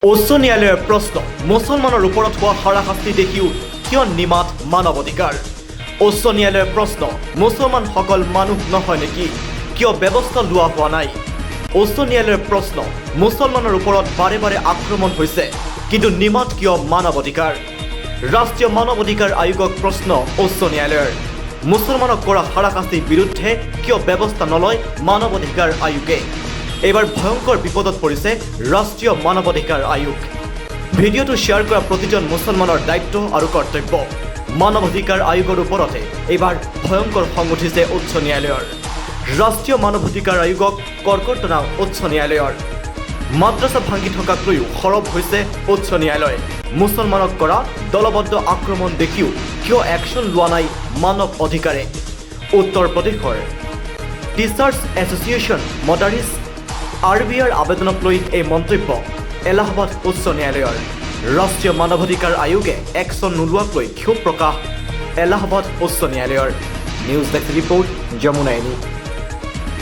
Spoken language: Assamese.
উচ্চ ন্যায়ালয়ৰ প্ৰশ্ন মুছলমানৰ ওপৰত হোৱা হাৰাশাস্তি দেখিও কিয় নিমাত মানৱ অধিকাৰ উচ্চ ন্যায়ালয়ৰ প্ৰশ্ন মুছলমানসকল মানুহ নহয় নেকি কিয় ব্যৱস্থা লোৱা হোৱা নাই উচ্চ ন্যায়ালয়ৰ প্ৰশ্ন মুছলমানৰ ওপৰত বাৰে বাৰে আক্ৰমণ হৈছে কিন্তু নিমাত কিয় মানৱ অধিকাৰ ৰাষ্ট্ৰীয় মানৱ অধিকাৰ আয়োগক প্ৰশ্ন উচ্চ ন্যায়ালয়ৰ মুছলমানক কৰা হাৰাশাস্তিৰ বিৰুদ্ধে কিয় ব্যৱস্থা নলয় মানৱ অধিকাৰ আয়োগে এবাৰ ভয়ংকৰ বিপদত পৰিছে ৰাষ্ট্ৰীয় মানৱ অধিকাৰ আয়োগ ভিডিঅ'টো শ্বেয়াৰ কৰা প্ৰতিজন মুছলমানৰ দায়িত্ব আৰু কৰ্তব্য মানৱ অধিকাৰ আয়োগৰ ওপৰতে এবাৰ ভয়ংকৰ খং উঠিছে উচ্চ ন্যায়ালয়ৰ ৰাষ্ট্ৰীয় মানৱ অধিকাৰ আয়োগক কৰ্কটনা উচ্চ ন্যায়ালয়ৰ মাদ্ৰাছা ভাঙি থকাক লৈও সৰব হৈছে উচ্চ ন্যায়ালয় মুছলমানক কৰা দলবদ্ধ আক্ৰমণ দেখিও কিয় একশ্যন লোৱা নাই মানৱ অধিকাৰে উত্তৰ প্ৰদেশৰ টিচাৰ্ছ এছ'চিয়েশ্যন মদাৰিছ RBIৰ আবেদনক লৈ এই মন্তব্য এলাহাবাদ উচ্চ ন্যায়ালয়ৰ ৰাষ্ট্ৰীয় মানৱ অধিকাৰ আয়োগে একশ্যন নোলোৱাক লৈ ক্ষোভ প্ৰকাশ এলাহাবাদ উচ্চ ন্যায়ালয়ৰ news desk report Yamuna any